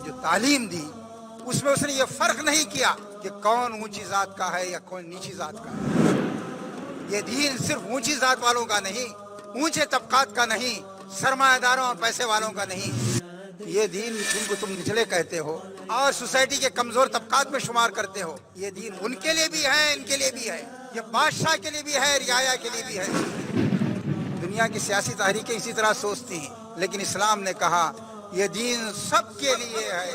جو تعلیم دی اس میں اس نے یہ فرق نہیں کیا کہ کون اونچی ذات کا ہے یا کون نیچی ذات کا ہے. یہ دین صرف اونچی ذات والوں کا نہیں، اونچے طبقات کا نہیں، سرمایہ داروں اور پیسے والوں کا نہیں. یہ دین جن کو تم نچلے کہتے ہو اور سوسائٹی کے کمزور طبقات میں شمار کرتے ہو، یہ دین ان کے لیے بھی ہے، ان کے لیے بھی ہے. یہ بادشاہ کے لیے بھی ہے، رعایا کے لیے بھی ہے. دنیا کی سیاسی تحریکیں اسی طرح سوچتی ہیں، لیکن اسلام نے کہا یہ دین سب کے لیے ہے.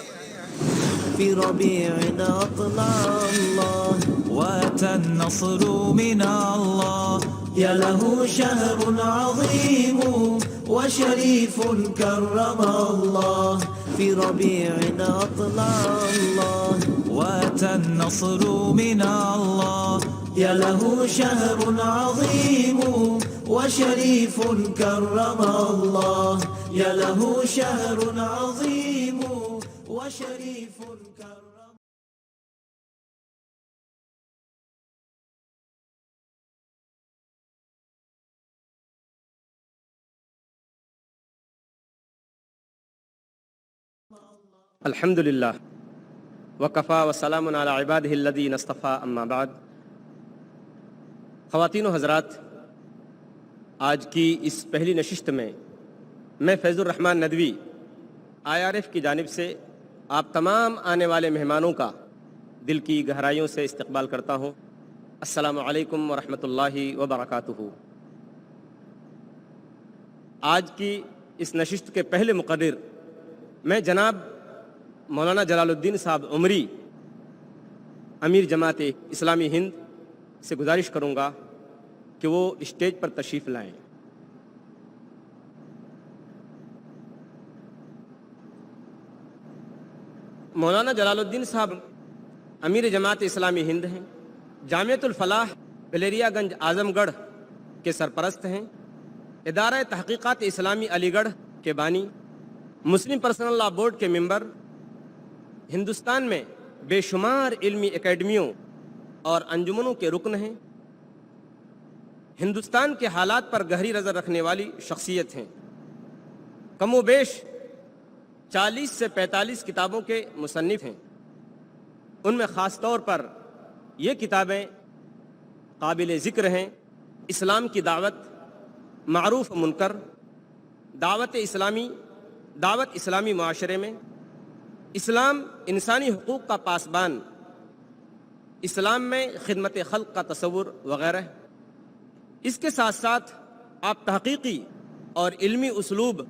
في ربيعنا أطلع الله وأتى النصر من الله يا له شهر عظيم وشريف كرم الله في ربيعنا أطلع الله وأتى النصر من الله يا له شهر عظيم وشريف كرم الله يا له شهر عظيم وشريف كرم. الحمد للہ وکفا وسلام علی عبادہ الذین اصطفیٰ اما بعد. خواتین و حضرات، آج کی اس پہلی نشست میں میں فیض الرحمن ندوی IRF کی جانب سے آپ تمام آنے والے مہمانوں کا دل کی گہرائیوں سے استقبال کرتا ہوں. السلام علیکم ورحمۃ اللہ وبرکاتہ. آج کی اس نشست کے پہلے مقرر میں جناب مولانا جلال الدین صاحب عمری امیر جماعت اسلامی ہند سے گزارش کروں گا کہ وہ اسٹیج پر تشریف لائیں. مولانا جلال الدین صاحب امیر جماعت اسلامی ہند ہیں، جامعۃ الفلاح بلیریا گنج اعظم گڑھ کے سرپرست ہیں، ادارہ تحقیقات اسلامی علی گڑھ کے بانی، مسلم پرسنل لا بورڈ کے ممبر، ہندوستان میں بے شمار علمی اکیڈمیوں اور انجمنوں کے رکن ہیں، ہندوستان کے حالات پر گہری نظر رکھنے والی شخصیت ہیں، کم و بیش 40 سے 45 کتابوں کے مصنف ہیں. ان میں خاص طور پر یہ کتابیں قابل ذکر ہیں: اسلام کی دعوت، معروف و منکر، دعوت اسلامی معاشرے میں، اسلام انسانی حقوق کا پاسبان، اسلام میں خدمت خلق کا تصور وغیرہ. اس کے ساتھ ساتھ آپ تحقیقی اور علمی اسلوب،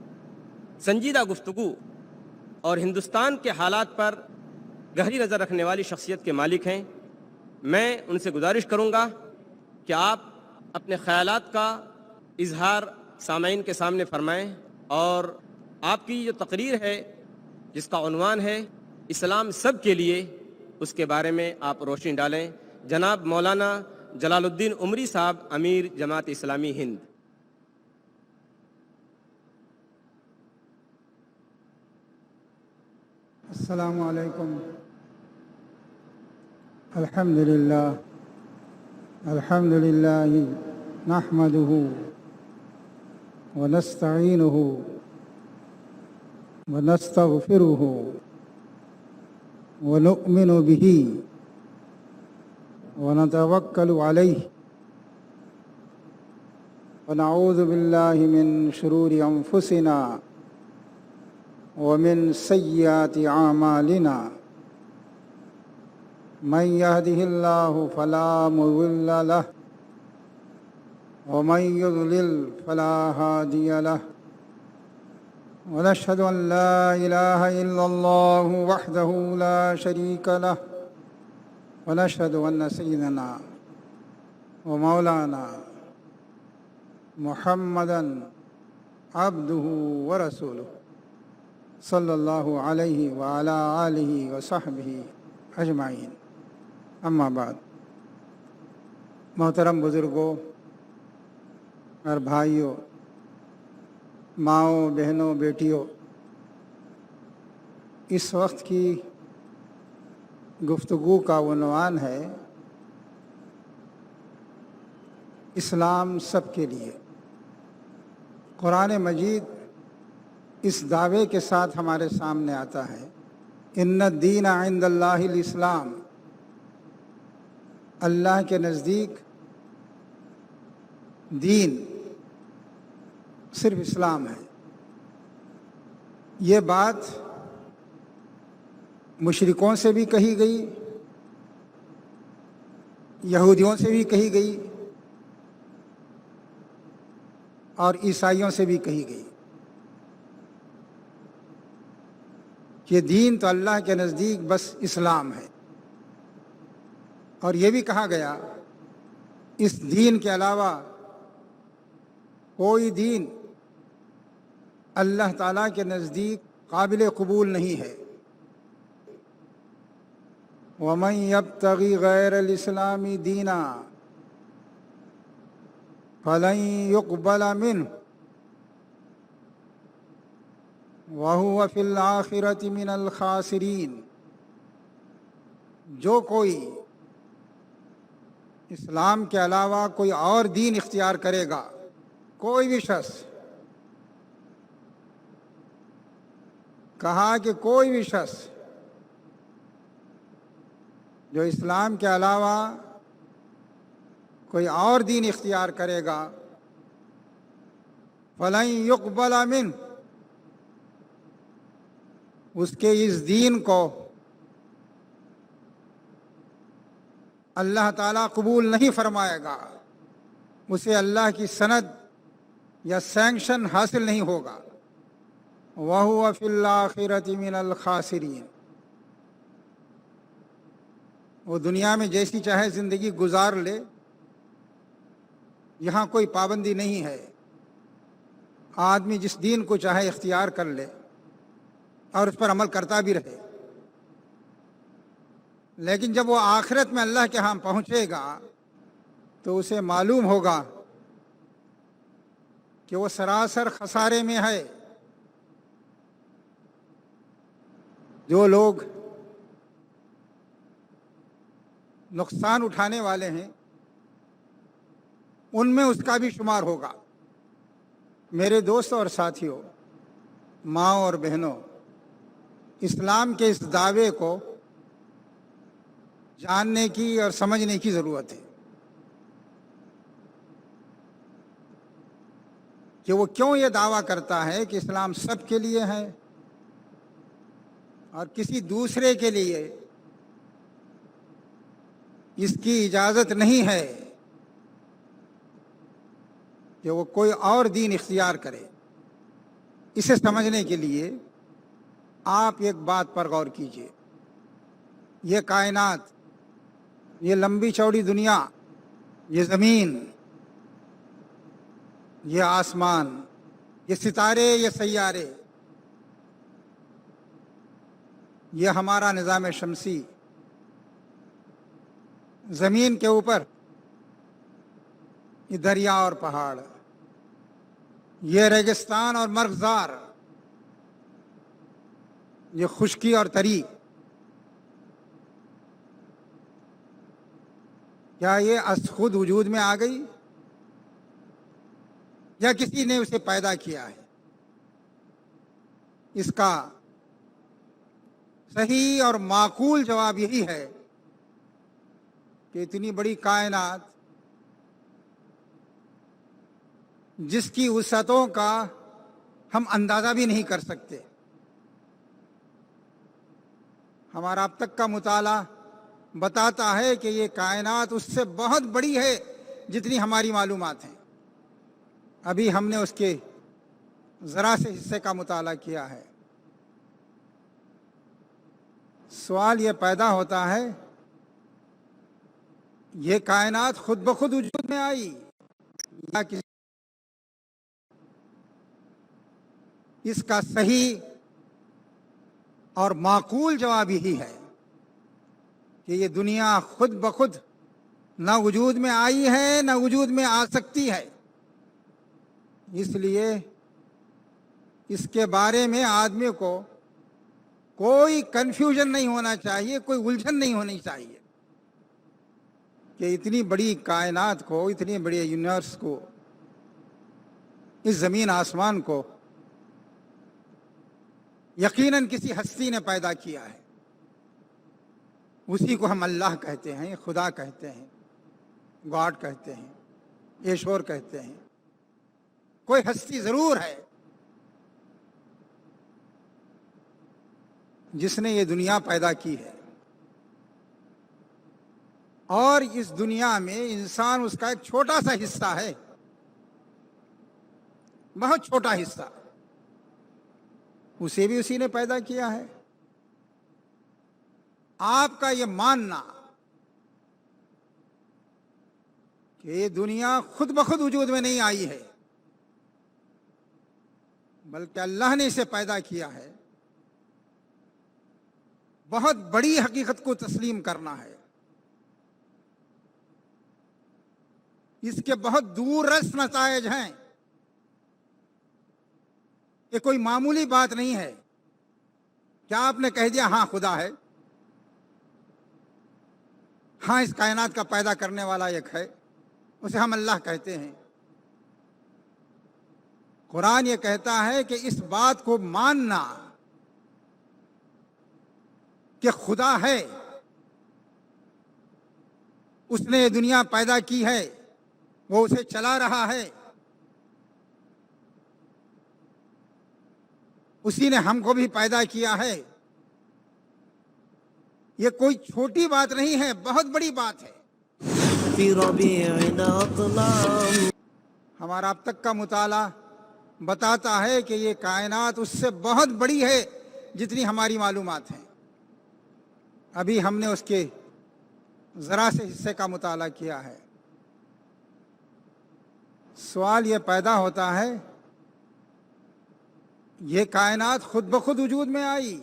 سنجیدہ گفتگو اور ہندوستان کے حالات پر گہری نظر رکھنے والی شخصیت کے مالک ہیں. میں ان سے گزارش کروں گا کہ آپ اپنے خیالات کا اظہار سامعین کے سامنے فرمائیں اور آپ کی جو تقریر ہے جس کا عنوان ہے اسلام سب کے لیے، اس کے بارے میں آپ روشنی ڈالیں. جناب مولانا جلال الدین عمری صاحب امیر جماعت اسلامی ہند. السلام علیکم. الحمدللہ نحمده ونستعینه ونستغفره ونؤمن به ونتوکل علیہ ونعوذ باللہ من شرور انفسنا ومن سیئات اعمالنا من يهده الله فلا مضل له ومن يضلل فلا هادي له ونشهد أن لا إله إلا الله وحده لا شريك له ونشهد أن سيدنا ومولانا محمدا عبده ورسوله صلی اللہ علیہ وعلی آلہ وصحبہ اجمعین. اما بعد، محترم بزرگوں اور بھائیوں، ماؤں، بہنوں، بیٹیوں، اس وقت کی گفتگو کا عنوان ہے اسلام سب کے لیے. قرآن مجید اس دعوے کے ساتھ ہمارے سامنے آتا ہے ان الدین عند اللہ الاسلام، اللہ کے نزدیک دین صرف اسلام ہے۔ یہ بات مشرکوں سے بھی کہی گئی، یہودیوں سے بھی کہی گئی اور عیسائیوں سے بھی کہی گئی کہ دین تو اللہ کے نزدیک بس اسلام ہے۔ اور یہ بھی کہا گیا اس دین کے علاوہ کوئی دین اللہ تعالیٰ کے نزدیک قابل قبول نہیں ہے۔ وَمَن يَبْتَغِ غَيْرَ الْإِسْلَامِ دِينًا فَلَن يُقْبَلَ مِنْهُ وَهُوَ فِي الْآخِرَةِ مِنَ الْخَاسِرِينَ۔ جو کوئی اسلام کے علاوہ کوئی اور دین اختیار کرے گا، کوئی بھی شخص، کہا کہ کوئی بھی شخص جو اسلام کے علاوہ کوئی اور دین اختیار کرے گا، فَلَن يُقْبَلَ مِنْهُ، اس کے اس دین کو اللہ تعالیٰ قبول نہیں فرمائے گا، اسے اللہ کی سند یا سینکشن حاصل نہیں ہوگا۔ وَهُوَ فِي الْآخِرَةِ مِنَ الْخَاسِرِينَ۔ وہ دنیا میں جیسی چاہے زندگی گزار لے، یہاں کوئی پابندی نہیں ہے، آدمی جس دین کو چاہے اختیار کر لے اور اس پر عمل کرتا بھی رہے، لیکن جب وہ آخرت میں اللہ کے ہاں پہنچے گا تو اسے معلوم ہوگا کہ وہ سراسر خسارے میں ہے۔ جو لوگ نقصان اٹھانے والے ہیں ان میں اس کا بھی شمار ہوگا۔ میرے دوستوں اور ساتھیوں، ماں اور بہنوں، اسلام کے اس دعوے کو جاننے کی اور سمجھنے کی ضرورت ہے کہ وہ کیوں یہ دعویٰ کرتا ہے کہ اسلام سب کے لیے ہے اور کسی دوسرے کے لیے اس کی اجازت نہیں ہے کہ وہ کوئی اور دین اختیار کرے۔ اسے سمجھنے کے لیے آپ ایک بات پر غور کیجئے، یہ کائنات، یہ لمبی چوڑی دنیا، یہ زمین، یہ آسمان، یہ ستارے، یہ سیارے، یہ ہمارا نظام شمسی، زمین کے اوپر یہ دریا اور پہاڑ، یہ ریگستان اور مرغزار، یہ خشکی اور تری، کیا یہ از خود وجود میں آ گئی یا کسی نے اسے پیدا کیا ہے؟ اس کا صحیح اور معقول جواب یہی ہے کہ اتنی بڑی کائنات جس کی وسعتوں کا ہم اندازہ بھی نہیں کر سکتے، ہمارا اب تک کا مطالعہ بتاتا ہے کہ یہ کائنات اس سے بہت بڑی ہے جتنی ہماری معلومات ہیں۔ ابھی ہم نے اس کے ذرا سے حصے کا مطالعہ کیا ہے۔ سوال یہ پیدا ہوتا ہے، یہ کائنات خود بخود وجود میں آئی یا کسی؟ اس کا صحیح اور معقول جواب یہی ہے کہ یہ دنیا خود بخود نہ وجود میں آئی ہے نہ وجود میں آ سکتی ہے۔ اس لیے اس کے بارے میں آدمی کو کوئی کنفیوژن نہیں ہونا چاہیے، کوئی الجھن نہیں ہونی چاہیے کہ اتنی بڑی کائنات کو، اتنی بڑے یونیورس کو، اس زمین آسمان کو یقیناً کسی ہستی نے پیدا کیا ہے۔ اسی کو ہم اللہ کہتے ہیں، خدا کہتے ہیں، گاڈ کہتے ہیں، ایشور کہتے ہیں۔ کوئی ہستی ضرور ہے جس نے یہ دنیا پیدا کی ہے، اور اس دنیا میں انسان اس کا ایک چھوٹا سا حصہ ہے، بہت چھوٹا حصہ۔ اسے بھی اسی نے پیدا کیا ہے۔ آپ کا یہ ماننا کہ یہ دنیا خود بخود وجود میں نہیں آئی ہے، بلکہ اللہ نے اسے پیدا کیا ہے، بہت بڑی حقیقت کو تسلیم کرنا ہے۔ اس کے بہت دور رس نتائج ہیں۔ یہ کوئی معمولی بات نہیں ہے کیا آپ نے کہہ دیا ہاں خدا ہے، ہاں اس کائنات کا پیدا کرنے والا ایک ہے، اسے ہم اللہ کہتے ہیں۔ قرآن یہ کہتا ہے کہ اس بات کو ماننا کہ خدا ہے، اس نے یہ دنیا پیدا کی ہے، وہ اسے چلا رہا ہے، اسی نے ہم کو بھی پیدا کیا ہے، یہ کوئی چھوٹی بات نہیں ہے، بہت بڑی بات ہے۔ في ربيعنا أطلع ہمارا اب تک کا مطالعہ بتاتا ہے کہ یہ کائنات اس سے بہت بڑی ہے جتنی ہماری معلومات ہیں۔ ابھی ہم نے اس کے ذرا سے حصے کا مطالعہ کیا ہے۔ سوال یہ پیدا ہوتا ہے، یہ کائنات خود بخود وجود میں آئی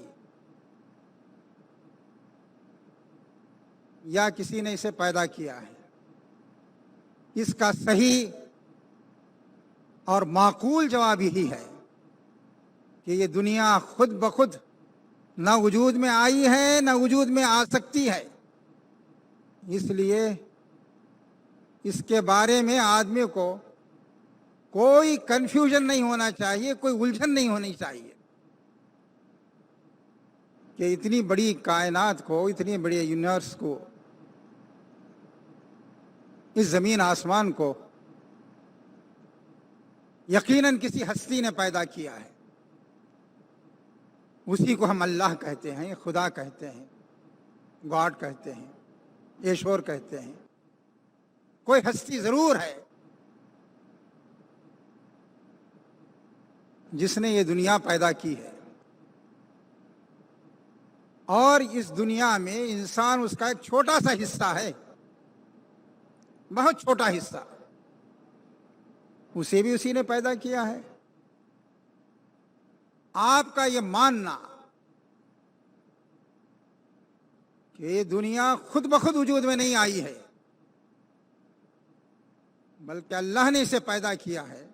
یا کسی نے اسے پیدا کیا ہے؟ اس کا صحیح اور معقول جواب یہی ہے کہ یہ دنیا خود بخود نہ وجود میں آئی ہے نہ وجود میں آ سکتی ہے۔ اس لیے اس کے بارے میں آدمی کو کوئی کنفیوژن نہیں ہونا چاہیے، کوئی الجھن نہیں ہونی چاہیے کہ اتنی بڑی کائنات کو، اتنی بڑی یونیورس کو، اس زمین آسمان کو یقیناً کسی ہستی نے پیدا کیا ہے۔ اسی کو ہم اللہ کہتے ہیں، خدا کہتے ہیں، گاڈ کہتے ہیں، ایشور کہتے ہیں۔ کوئی ہستی ضرور ہے جس نے یہ دنیا پیدا کی ہے، اور اس دنیا میں انسان اس کا ایک چھوٹا سا حصہ ہے، بہت چھوٹا حصہ۔ اسے بھی اسی نے پیدا کیا ہے۔ آپ کا یہ ماننا کہ یہ دنیا خود بخود وجود میں نہیں آئی ہے، بلکہ اللہ نے اسے پیدا کیا ہے،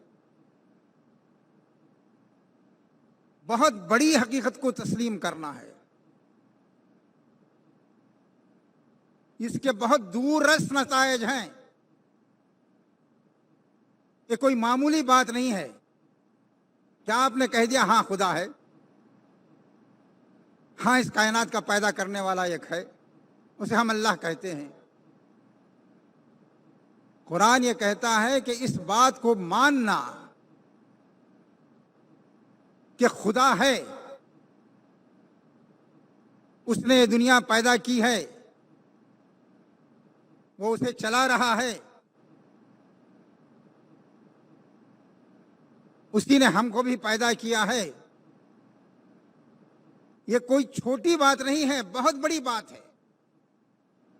بہت بڑی حقیقت کو تسلیم کرنا ہے۔ اس کے بہت دور رس نتائج ہیں۔ یہ کوئی معمولی بات نہیں ہے کیا آپ نے کہہ دیا ہاں خدا ہے، ہاں اس کائنات کا پیدا کرنے والا ایک ہے، اسے ہم اللہ کہتے ہیں۔ قرآن یہ کہتا ہے کہ اس بات کو ماننا کہ خدا ہے، اس نے یہ دنیا پیدا کی ہے، وہ اسے چلا رہا ہے، اسی نے ہم کو بھی پیدا کیا ہے، یہ کوئی چھوٹی بات نہیں ہے، بہت بڑی بات ہے۔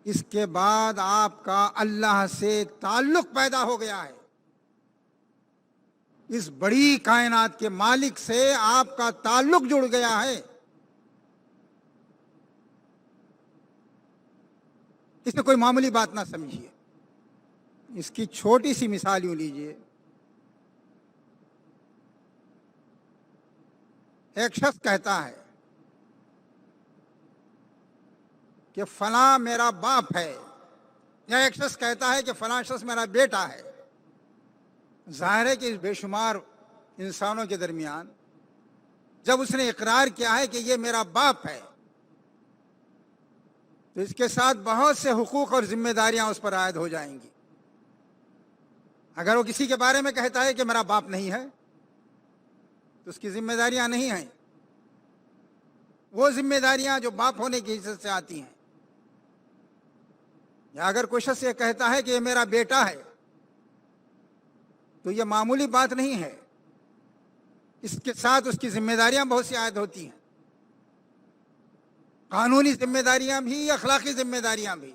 اس کے بعد آپ کا اللہ سے تعلق پیدا ہو گیا ہے۔ اس بڑی کائنات کے مالک سے آپ کا تعلق جڑ گیا ہے۔ اسے کوئی معمولی بات نہ سمجھیے۔ اس کی چھوٹی سی مثال یوں لیجئے، ایک شخص کہتا ہے کہ فلاں میرا باپ ہے، یا ایک شخص کہتا ہے کہ فلاں شخص میرا بیٹا ہے۔ ظاہر ہے کہ اس بے شمار انسانوں کے درمیان جب اس نے اقرار کیا ہے کہ یہ میرا باپ ہے، تو اس کے ساتھ بہت سے حقوق اور ذمہ داریاں اس پر عائد ہو جائیں گی۔ اگر وہ کسی کے بارے میں کہتا ہے کہ میرا باپ نہیں ہے تو اس کی ذمہ داریاں نہیں ہیں، وہ ذمہ داریاں جو باپ ہونے کی حیثیت سے آتی ہیں۔ یا اگر کوئی شخص یہ کہتا ہے کہ یہ میرا بیٹا ہے تو یہ معمولی بات نہیں ہے، اس کے ساتھ اس کی ذمہ داریاں بہت سی عائد ہوتی ہیں، قانونی ذمہ داریاں بھی، اخلاقی ذمہ داریاں بھی۔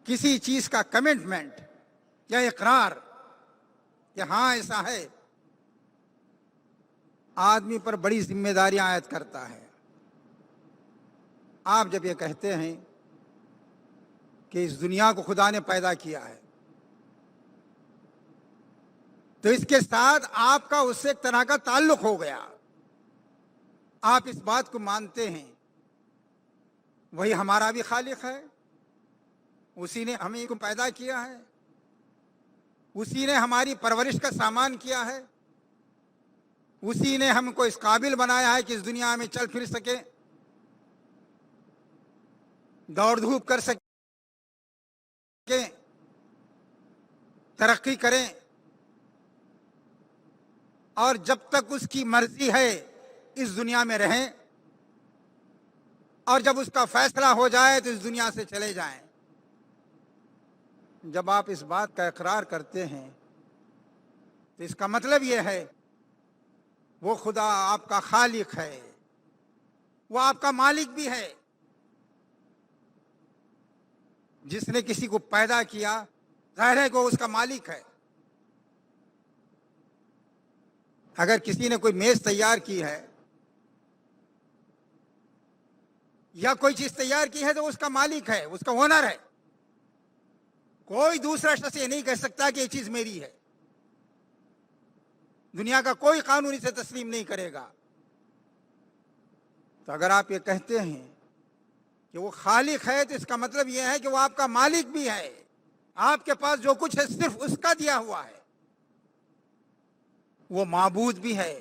کسی چیز کا کمٹمنٹ یا اقرار کہ ہاں ایسا ہے، آدمی پر بڑی ذمہ داریاں عائد کرتا ہے۔ آپ جب یہ کہتے ہیں کہ اس دنیا کو خدا نے پیدا کیا ہے تو اس کے ساتھ آپ کا اس سے ایک طرح کا تعلق ہو گیا، آپ اس بات کو مانتے ہیں وہی ہمارا بھی خالق ہے، اسی نے ہمیں کو پیدا کیا ہے، اسی نے ہماری پرورش کا سامان کیا ہے، اسی نے ہم کو اس قابل بنایا ہے کہ اس دنیا میں چل پھر سکے، دوڑ دھوپ کر سکیں، ترقی کریں، اور جب تک اس کی مرضی ہے اس دنیا میں رہیں، اور جب اس کا فیصلہ ہو جائے تو اس دنیا سے چلے جائیں۔ جب آپ اس بات کا اقرار کرتے ہیں تو اس کا مطلب یہ ہے وہ خدا آپ کا خالق ہے، وہ آپ کا مالک بھی ہے۔ جس نے کسی کو پیدا کیا ظاہر ہے کہ وہ اس کا مالک ہے۔ اگر کسی نے کوئی میز تیار کی ہے یا کوئی چیز تیار کی ہے تو اس کا مالک ہے، اس کا اونر ہے۔ کوئی دوسرا شخص یہ نہیں کہہ سکتا کہ یہ چیز میری ہے، دنیا کا کوئی قانون اسے تسلیم نہیں کرے گا۔ تو اگر آپ یہ کہتے ہیں کہ وہ خالق ہے تو اس کا مطلب یہ ہے کہ وہ آپ کا مالک بھی ہے، آپ کے پاس جو کچھ ہے صرف اس کا دیا ہوا ہے، وہ معبود بھی ہے،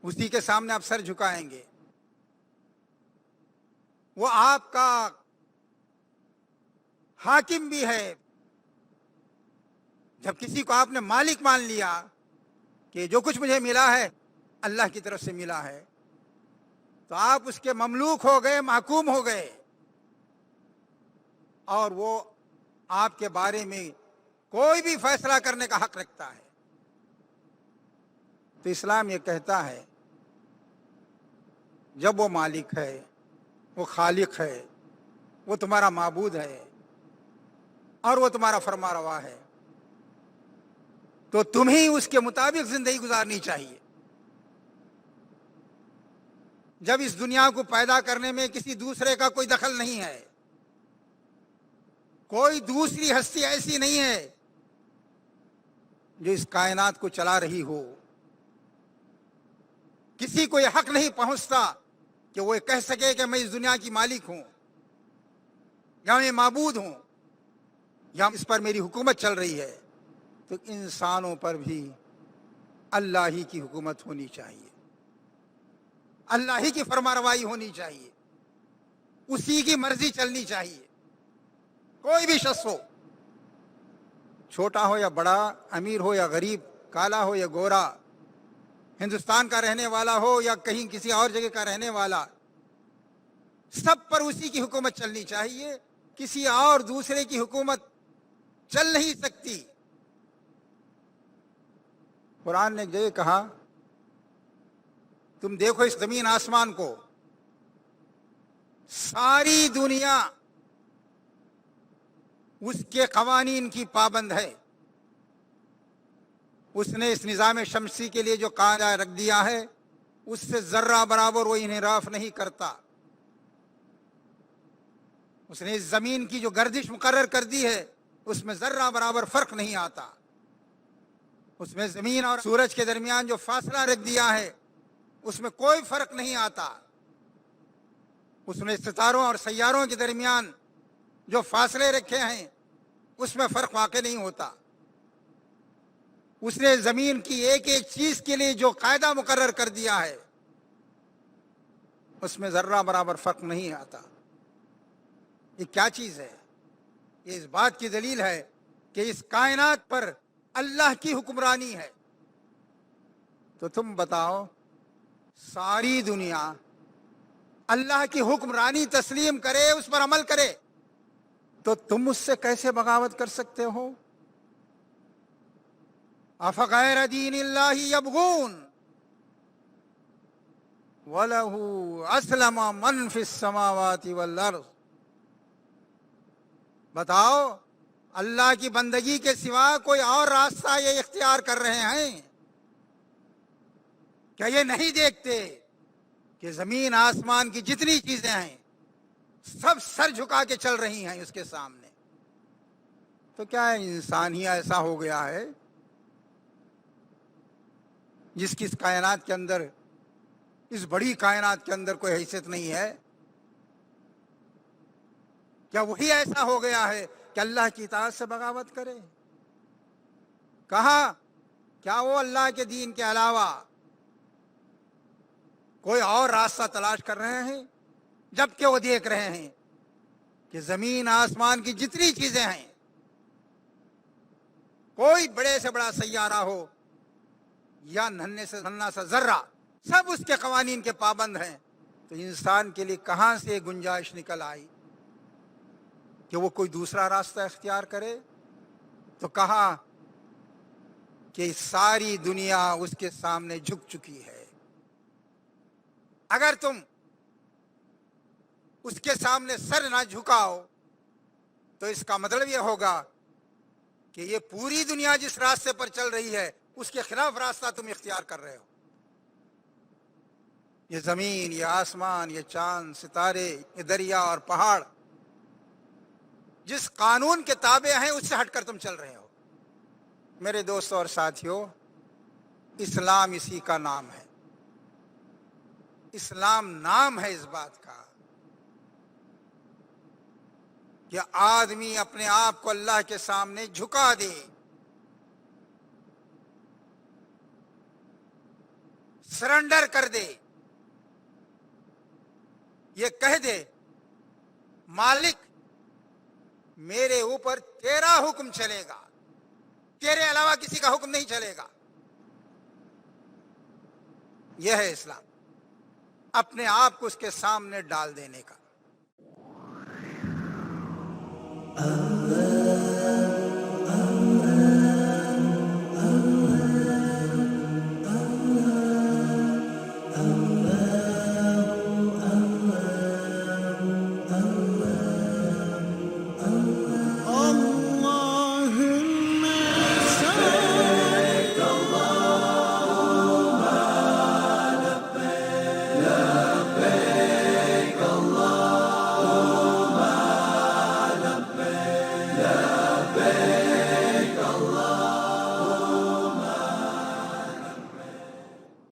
اسی کے سامنے آپ سر جھکائیں گے۔ وہ آپ کا حاکم بھی ہے۔ جب کسی کو آپ نے مالک مان لیا کہ جو کچھ مجھے ملا ہے اللہ کی طرف سے ملا ہے تو آپ اس کے مملوک ہو گئے، محکوم ہو گئے، اور وہ آپ کے بارے میں کوئی بھی فیصلہ کرنے کا حق رکھتا ہے۔ تو اسلام یہ کہتا ہے جب وہ مالک ہے، وہ خالق ہے، وہ تمہارا معبود ہے اور وہ تمہارا فرما روا ہے تو تمہیں اس کے مطابق زندگی گزارنی چاہیے۔ جب اس دنیا کو پیدا کرنے میں کسی دوسرے کا کوئی دخل نہیں ہے، کوئی دوسری ہستی ایسی نہیں ہے جو اس کائنات کو چلا رہی ہو، کسی کو یہ حق نہیں پہنچتا کہ وہ کہہ سکے کہ میں اس دنیا کی مالک ہوں یا میں معبود ہوں یا اس پر میری حکومت چل رہی ہے۔ تو انسانوں پر بھی اللہ ہی کی حکومت ہونی چاہیے، اللہ ہی کی فرمانروائی ہونی چاہیے، اسی کی مرضی چلنی چاہیے۔ کوئی بھی شخص ہو، چھوٹا ہو یا بڑا، امیر ہو یا غریب، کالا ہو یا گورا، ہندوستان کا رہنے والا ہو یا کہیں کسی اور جگہ کا رہنے والا، سب پر اسی کی حکومت چلنی چاہیے۔ کسی اور دوسرے کی حکومت چل نہیں سکتی۔ قرآن نے ایک جگہ کہا تم دیکھو اس زمین آسمان کو، ساری دنیا اس کے قوانین کی پابند ہے، اس نے اس نظام شمسی کے لیے جو قاعدہ رکھ دیا ہے اس سے ذرہ برابر وہ انحراف نہیں کرتا۔ اس نے اس زمین کی جو گردش مقرر کر دی ہے اس میں ذرہ برابر فرق نہیں آتا۔ اس میں زمین اور سورج کے درمیان جو فاصلہ رکھ دیا ہے اس میں کوئی فرق نہیں آتا۔ اس نے ستاروں اور سیاروں کے درمیان جو فاصلے رکھے ہیں اس میں فرق واقع نہیں ہوتا۔ اس نے زمین کی ایک ایک چیز کے لیے جو قاعدہ مقرر کر دیا ہے اس میں ذرہ برابر فرق نہیں آتا. یہ کیا چیز ہے؟ یہ اس بات کی دلیل ہے کہ اس کائنات پر اللہ کی حکمرانی ہے. تو تم بتاؤ، ساری دنیا اللہ کی حکمرانی تسلیم کرے، اس پر عمل کرے، تو تم اس سے کیسے بغاوت کر سکتے ہو؟ افغیر دین اللہ یبغون وَلَهُ أَسْلَمَ مَنْ فِي السَّمَاوَاتِ وَالْأَرْضِ. بتاؤ، اللہ کی بندگی کے سوا کوئی اور راستہ یہ اختیار کر رہے ہیں؟ کیا یہ نہیں دیکھتے کہ زمین آسمان کی جتنی چیزیں ہیں سب سر جھکا کے چل رہی ہیں اس کے سامنے؟ تو کیا انسان ہی ایسا ہو گیا ہے جس کی اس کائنات کے اندر، اس بڑی کائنات کے اندر کوئی حیثیت نہیں ہے؟ کیا وہی ایسا ہو گیا ہے کہ اللہ کی اطاعت سے بغاوت کرے؟ کہا کیا وہ اللہ کے دین کے علاوہ کوئی اور راستہ تلاش کر رہے ہیں، جبکہ وہ دیکھ رہے ہیں کہ زمین آسمان کی جتنی چیزیں ہیں، کوئی بڑے سے بڑا سیارہ ہو یا ننھے سے ننھا سا ذرہ، سب اس کے قوانین کے پابند ہیں. تو انسان کے لیے کہاں سے گنجائش نکل آئی کہ وہ کوئی دوسرا راستہ اختیار کرے؟ تو کہا کہ ساری دنیا اس کے سامنے جھک چکی ہے. اگر تم اس کے سامنے سر نہ جھکاؤ تو اس کا مطلب یہ ہوگا کہ یہ پوری دنیا جس راستے پر چل رہی ہے اس کے خلاف راستہ تم اختیار کر رہے ہو. یہ زمین، یہ آسمان، یہ چاند، ستارے، یہ دریا اور پہاڑ جس قانون کے تابع ہیں اس سے ہٹ کر تم چل رہے ہو. میرے دوستوں اور ساتھیوں، اسلام اسی کا نام ہے. اسلام نام ہے اس بات کا کہ آدمی اپنے آپ کو اللہ کے سامنے جھکا دے، سرنڈر کر دے، یہ کہہ دے مالک میرے اوپر تیرا حکم چلے گا، تیرے علاوہ کسی کا حکم نہیں چلے گا. یہ ہے اسلام، اپنے آپ کو اس کے سامنے ڈال دینے کا. لا